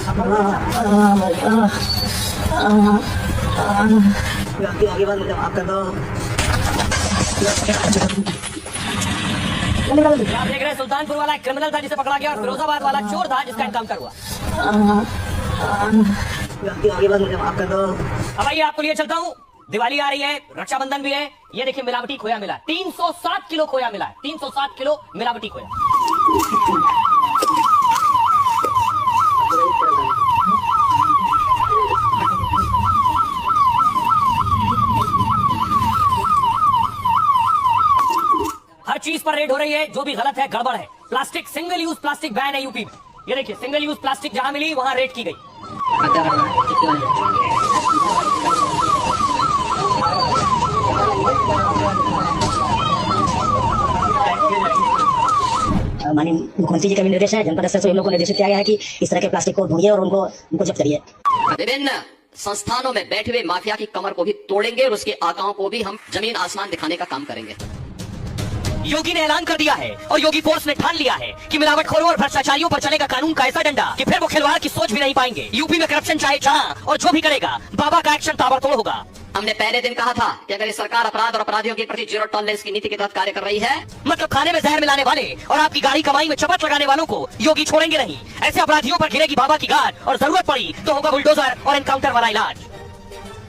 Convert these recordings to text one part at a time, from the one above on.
आगे बात मुझे माफ कर दो। आप देख रहे हैं सुल्तानपुर वाला एक क्रिमिनल था जिसे पकड़ा गया और फिरोजाबाद वाला चोर था जिसका एनकाउंटर हुआ। आगे बात मुझे माफ कर दो। अब आइए आपको लिए चलता हूँ। दिवाली आ रही है, रक्षाबंधन भी है। ये देखिए मिलावटी खोया मिला, 307 किलो खोया मिला है, 307 किलो मिलावटी खोया। हर चीज पर रेड हो रही है, जो भी गलत है, गड़बड़ है। Plastic, single use plastic ban है यूपी में। ये देखिए सिंगल यूज प्लास्टिक जहां मिली वहां रेड की गई। माननीय मुख्यमंत्री जी का भी निर्देश है, जनपद स्तर से इन लोगों को निर्देशित किया गया है कि इस तरह के प्लास्टिक को ढूंढिए और उनको जब्त करिए। विभिन्न संस्थानों में बैठे हुए माफिया की कमर को भी तोड़ेंगे और उसके आकाओं को भी हम जमीन आसमान दिखाने का काम करेंगे। योगी ने ऐलान कर दिया है और योगी फोर्स ने ठान लिया है कि मिलावटखोरों और भ्रष्टाचारियों पर चलेगा कानून का ऐसा डंडा कि फिर वो खिलवाड़ की सोच भी नहीं पाएंगे। यूपी में करप्शन चाहे जहां और जो भी करेगा, बाबा का एक्शन ताबड़तोड़ होगा। हमने पहले दिन कहा था कि अगर ये सरकार अपराध और अपराधियों के प्रति जीरो टॉलरेंस की नीति के तहत कार्य कर रही है, मतलब खाने में जहर मिलाने वाले और आपकी गाड़ी कमाई में चपत लगाने वालों को योगी छोड़ेंगे नहीं। ऐसे अपराधियों पर गिरेगी बाबा की गाज और जरूरत पड़ी तो होगा बुलडोजर और एनकाउंटर वाला इलाज।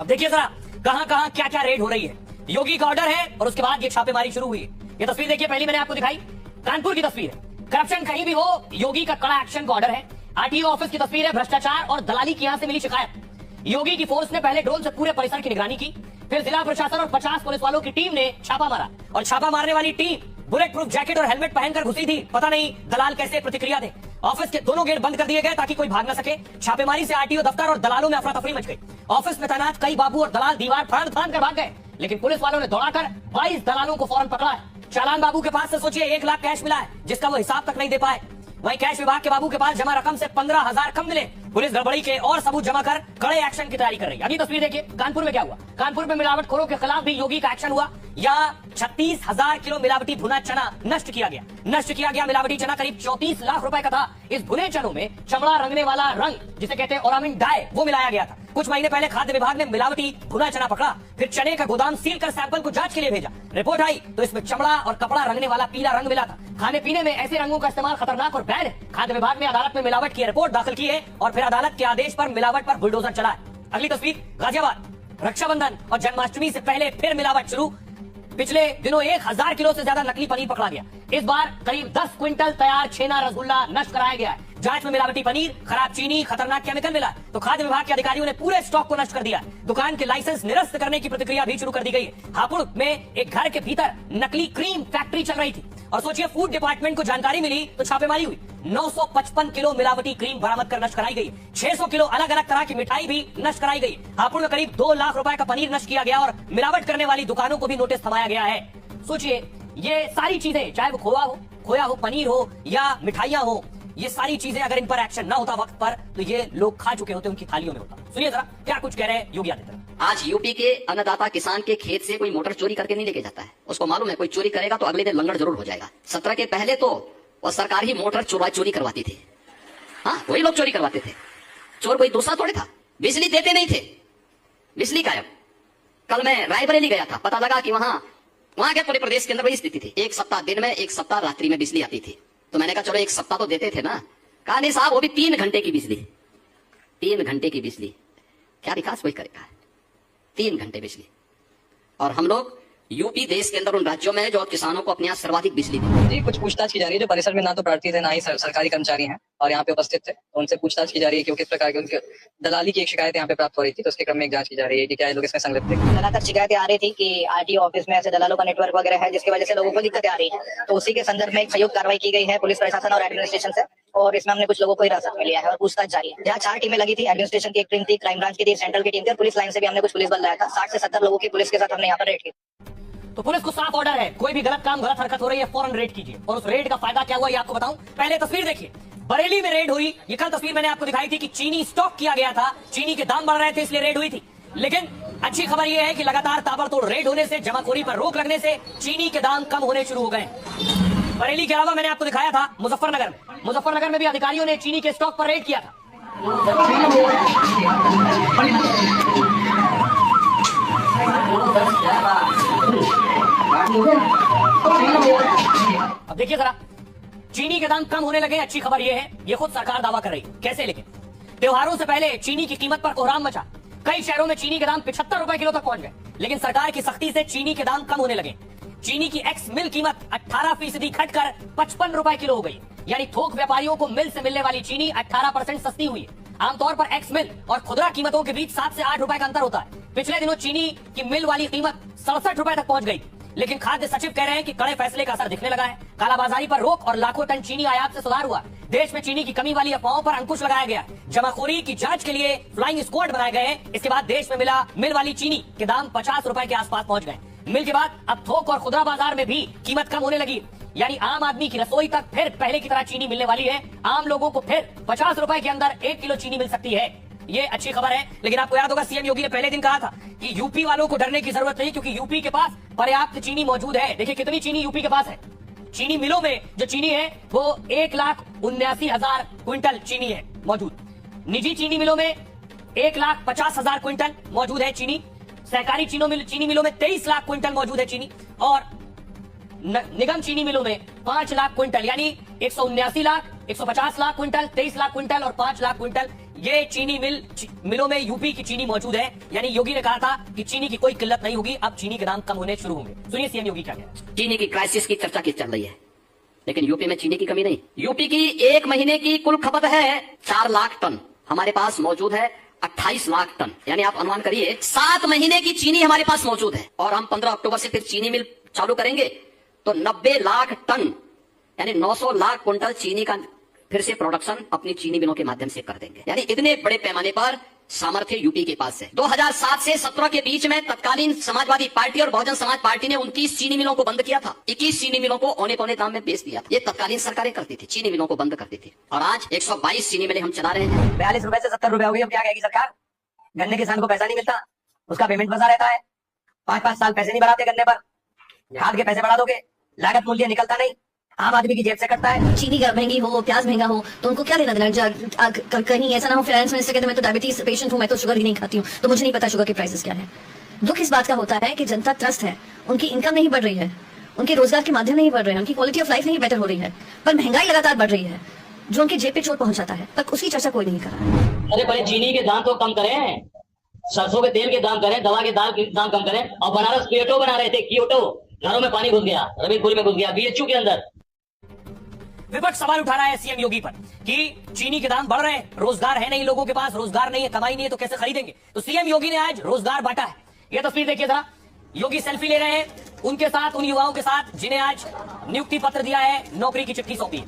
अब देखिए जरा कहां कहां क्या क्या रेड हो रही है। योगी का ऑर्डर है और उसके बाद ये छापेमारी शुरू हुई। ये तस्वीर देखिए, पहली मैंने आपको दिखाई कानपुर की तस्वीर है। करप्शन कहीं भी हो, योगी का कड़ा एक्शन का ऑर्डर है। आरटीओ ऑफिस की तस्वीर है, भ्रष्टाचार और दलाली की यहां से मिली शिकायत। योगी की फोर्स ने पहले ड्रोन से पूरे परिसर की निगरानी की, फिर जिला प्रशासन और 50 पुलिस वालों की टीम ने छापा मारा और छापा मारने वाली टीम बुलेट प्रूफ जैकेट और हेलमेट पहनकर घुसी थी। पता नहीं दलाल कैसे प्रतिक्रिया दे। ऑफिस के दोनों गेट बंद कर दिए गए ताकि कोई भाग न सके। छापेमारी से आरटीओ दफ्तर और दलालों में अफरा तफरी मच गई। ऑफिस में तैनात कई बाबू और दलाल दीवार फाड़ फाड़ कर भाग गए, लेकिन पुलिस वालों ने दौड़ाकर 22 दलालों को फौरन पकड़ा है। चालान बाबू के पास से सोचिए 1 लाख कैश मिला है, जिसका वो हिसाब तक नहीं दे पाए। वहीं कैश विभाग के बाबू के पास जमा रकम से 15,000 कम मिले। पुलिस गड़बड़ी के और सबूत जमा कर कड़े एक्शन की तैयारी कर रही है। अगली तस्वीर देखिए, कानपुर में क्या हुआ। कानपुर में मिलावटखोरों के खिलाफ भी योगी का एक्शन हुआ। यहाँ 36,000 किलो मिलावटी भुना चना नष्ट किया गया। मिलावटी चना करीब 34 लाख रुपए का था। इस भुने चनों में चमड़ा रंगने वाला रंग, जिसे कहते हैं ओरामिन डाई, वो मिलाया गया था। कुछ महीने पहले खाद्य विभाग ने मिलावटी भुना चना पकड़ा, फिर चने का गोदाम सील कर सैंपल को जांच के लिए भेजा। रिपोर्ट आई तो इसमें चमड़ा और कपड़ा रंगने वाला पीला रंग मिला था। खाने पीने में ऐसे रंगों का इस्तेमाल खतरनाक और बैन है। खाद्य विभाग ने अदालत में मिलावट की रिपोर्ट दाखिल की है और फिर अदालत के आदेश पर मिलावट पर बुलडोजर चला है। अगली तस्वीर गाजियाबाद। रक्षाबंधन और जन्माष्टमी से पहले फिर मिलावट शुरू। पिछले दिनों 1000 किलो से ज्यादा नकली पनीर पकड़ा गया। इस बार करीब 10 क्विंटल तैयार छेना रसगुल्ला नष्ट कराया गया है। जांच में मिलावटी पनीर, खराब चीनी, खतरनाक केमिकल मिला तो खाद्य विभाग के अधिकारियों ने पूरे स्टॉक को नष्ट कर दिया। दुकान के लाइसेंस निरस्त करने की प्रक्रिया भी शुरू कर दी गई है। हापुड़ में एक घर के भीतर नकली क्रीम फैक्ट्री चल रही थी और सोचिए फूड डिपार्टमेंट को जानकारी मिली तो छापेमारी हुई। 955 किलो मिलावटी क्रीम बरामद कर नष्ट कराई गई। 600 किलो अलग अलग तरह की मिठाई भी नष्ट कराई गई। हापुड़ में करीब 2 लाख रुपए का पनीर नष्ट किया गया और मिलावट करने वाली दुकानों को भी नोटिस थमाया गया है। सोचिए ये सारी चीजें, चाहे वो खोया हो, पनीर हो या मिठाइयां हो, ये सारी चीजें अगर इन पर एक्शन ना होता वक्त पर तो ये लोग खा चुके होते, उनकी थालियों में होता। सुनिए जरा क्या कुछ कह रहे हैं योगी आदित्यनाथ। आज यूपी के अन्नदाता किसान के खेत से कोई मोटर चोरी करके नहीं लेके जाता है। उसको मालूम है कोई चोरी करेगा तो अगले दिन लंगड़ जरूर हो जाएगा। 17 के पहले तो वो सरकार ही मोटर चोरी करवाती थी। हाँ, वही लोग चोरी करवाते थे। चोर कोई दूसरा थोड़े था। बिजली देते नहीं थे, बिजली गायब। कल मैं रायबरेली गया था, पता लगा कि वहां के पूरे प्रदेश के अंदर वही स्थिति थी। 1 सप्ताह दिन में, 1 सप्ताह रात्रि में बिजली आती थी। तो मैंने कहा चलो 1 सप्ताह तो देते थे ना। कहा नहीं साहब, वो भी 3 घंटे की बिजली। 3 घंटे की बिजली, क्या विकास कोई करेगा? 3 घंटे बिजली। और हम लोग यूपी देश के अंदर उन राज्यों में है जो किसानों को अपने यहाँ सर्वाधिक बिजली दी। जी, कुछ पूछताछ की जा रही है। जो परिसर में ना तो प्रार्थी थे ना ही सरकारी कर्मचारी हैं और यहाँ पे उपस्थित थे, तो उनसे पूछताछ की जा रही है कि किस प्रकार की उनके दलाली की एक शिकायत यहाँ पे प्राप्त हो रही थी। तो उसके क्रम में एक जांच की जा रही है कि क्या लोग इसमें संलिप्त थे। लगातार शिकायतें आ रही थी कि आरटीओ ऑफिस में ऐसे दलालों का नेटवर्क वगैरह है, जिसकी वजह से लोगों को दिक्कतें आ रही है। तो उसी के संदर्भ में एक संयुक्त कार्रवाई की गई है पुलिस प्रशासन और एडमिनिस्ट्रेशन से, और इसमें हमने कुछ लोगों को हिरासत में लिया है और पूछताछ जारी है। जहाँ 4 टीमें लगी थी, एडमिनिस्ट्रेशन की एक टीम थी, क्राइम ब्रांच की थी, सेंट्रल की टीम थी और पुलिस लाइन से भी हमने कुछ पुलिस बल लाया था। 60 से 70 लोगों की पुलिस के साथ हमने यहाँ पर रेड की। तो पुलिस को साफ ऑर्डर है, कोई भी गलत काम, गलत हरकत हो रही है, फौरन रेड कीजिए। और उस रेड का फायदा क्या हुआ ये आपको बताऊं। पहले तस्वीर देखिए, बरेली में रेड हुई। ये कल तस्वीर मैंने आपको दिखाई थी कि चीनी स्टॉक किया गया था, चीनी के दाम बढ़ रहे थे इसलिए रेड हुई थी। लेकिन अच्छी खबर यह है कि लगातार ताबड़तोड़ रेड होने से, जमाखोरी पर रोक लगने से चीनी के दाम कम होने शुरू हो गए। बरेली के अलावा मैंने आपको दिखाया था मुजफ्फरनगर में भी अधिकारियों ने चीनी के स्टॉक पर रेड किया था। अब देखिए जरा, चीनी के दाम कम होने लगे। अच्छी खबर यह है, ये खुद सरकार दावा कर रही है। कैसे? लेकिन त्योहारों से पहले चीनी की कीमत पर कोहराम मचा। कई शहरों में चीनी के दाम 75 रुपए किलो तक पहुंच गए। लेकिन सरकार की सख्ती से चीनी के दाम कम होने लगे। चीनी की एक्स मिल कीमत 18% घटकर 55 रुपए किलो हो गई। यानी थोक व्यापारियों को मिल से मिलने वाली चीनी 18% सस्ती हुई है। आमतौर पर एक्स मिल और खुदरा कीमतों के बीच 7 से 8 रुपए का अंतर होता है। पिछले दिनों चीनी की मिल वाली कीमत 67 रुपए तक पहुंच गई। लेकिन खाद्य सचिव कह रहे हैं कि कड़े फैसले का असर दिखने लगा है। कालाबाजारी पर रोक और लाखों टन चीनी आयात से सुधार हुआ। देश में चीनी की कमी वाली अफवाहों पर अंकुश लगाया गया। जमाखोरी की जांच के लिए फ्लाइंग स्क्वाड बनाए गए हैं। इसके बाद देश में मिला मिल वाली चीनी के दाम 50 रुपए के आसपास पहुंच गए। मिल के बाद अब थोक और खुदरा बाजार में भी कीमत कम होने लगी। यानी आम आदमी की रसोई तक फिर पहले की तरह चीनी मिलने वाली है। आम लोगों को फिर 50 रुपए के अंदर 1 किलो चीनी मिल सकती है। ये अच्छी खबर है। लेकिन आपको याद होगा, सीएम योगी ने पहले दिन कहा था कि यूपी वालों को डरने की जरूरत नहीं, क्योंकि यूपी के पास पर्याप्त चीनी मौजूद है। देखिए कितनी चीनी यूपी के पास है। चीनी मिलों में जो चीनी है वो 1,79,000 क्विंटल चीनी है मौजूद। निजी चीनी मिलों में 1,50,000 क्विंटल मौजूद है चीनी। सहकारी चीनी मिलों में 23 लाख क्विंटल मौजूद है चीनी। और निगम चीनी मिलों में 5 लाख क्विंटल, यानी 179 लाख, 150 लाख क्विंटल, 23 लाख क्विंटल और 5 लाख क्विंटल, ये चीनी मिलों में यूपी की चीनी मौजूद है। यानी योगी ने कहा था कि चीनी की कोई किल्लत नहीं होगी, अब चीनी के दाम कम होने शुरू होंगे। सुनिए सीएम योगी क्या कहते हैं। चीनी की क्राइसिस की चर्चा की चल रही है, लेकिन यूपी में चीनी की कमी नहीं। यूपी की एक महीने की कुल खपत है 4 लाख टन, हमारे पास मौजूद है 28 लाख टन। यानी आप अनुमान करिए 7 महीने की चीनी हमारे पास मौजूद है। और हम 15 अक्टूबर से फिर चीनी मिल चालू करेंगे तो 90 लाख टन यानी 900 लाख क्विंटल चीनी का फिर से प्रोडक्शन अपनी चीनी मिलों के माध्यम से कर देंगे। यानी इतने बड़े पैमाने पर सामर्थ्य यूपी के पास है। 2007 से 17 के बीच में तत्कालीन समाजवादी पार्टी और बहुजन समाज पार्टी ने 29 चीनी मिलों को बंद किया था। 21 चीनी मिलों को औने पौने दाम में बेच दिया था। ये तत्कालीन सरकारें करती थी, चीनी मिलों को बंद करती थी। और आज 122 चीनी मिलें हम चला रहे हैं। 42 रुपए से 70 रुपए हो गई। अब क्या कहेगी सरकार? गन्ने किसान को पैसा नहीं मिलता, उसका पेमेंट फंसा रहता है। 5-5 साल पैसे नहीं बढ़ाते गन्ने पर। खाद के पैसे बढ़ा दोगे, लागत मूल्य निकलता नहीं, आम आदमी की जेब से कटता है। चीनी महंगी हो, प्याज महंगा हो, तो उनको क्या लेना देना? कहीं ऐसा ना हो फाइनेंस मिनिस्टर कहते मैं तो डायबिटीज पेशेंट हूँ, मैं तो शुगर ही नहीं खाती हूँ, तो मुझे नहीं पता शुगर के प्राइसेस क्या है। दुख इस बात का होता है कि जनता त्रस्त है, उनकी इनकम नहीं बढ़ रही है, उनके रोजगार के माध्यम नहीं बढ़ रहे हैं, उनकी क्वालिटी ऑफ लाइफ नहीं बेटर हो रही है, पर महंगाई लगातार बढ़ रही है जो उनकी जेब पे चोट पहुंचाता है, पर उसकी चर्चा कोई नहीं कर रहा है। अरे पहले चीनी के दाम तो कम करें, सरसों के तेल के दाम करें, दवा के दाम कम करें। और बनारस क्योटो बना रहे थे, क्योटो, घरों में पानी घुस गया, रबीपुर में घुस गया, बीएचयू के अंदर। विपक्ष सवाल उठा रहा है सीएम योगी पर कि चीनी के दाम बढ़ रहे हैं, रोजगार है नहीं, लोगों के पास रोजगार नहीं है, कमाई नहीं है, तो कैसे खरीदेंगे? तो सीएम योगी ने आज रोजगार बांटा है। यह तस्वीर देखिए जरा, योगी सेल्फी ले रहे हैं उनके साथ, उन युवाओं के साथ जिन्हें आज नियुक्ति पत्र दिया है, नौकरी की चिट्ठी सौंपी है।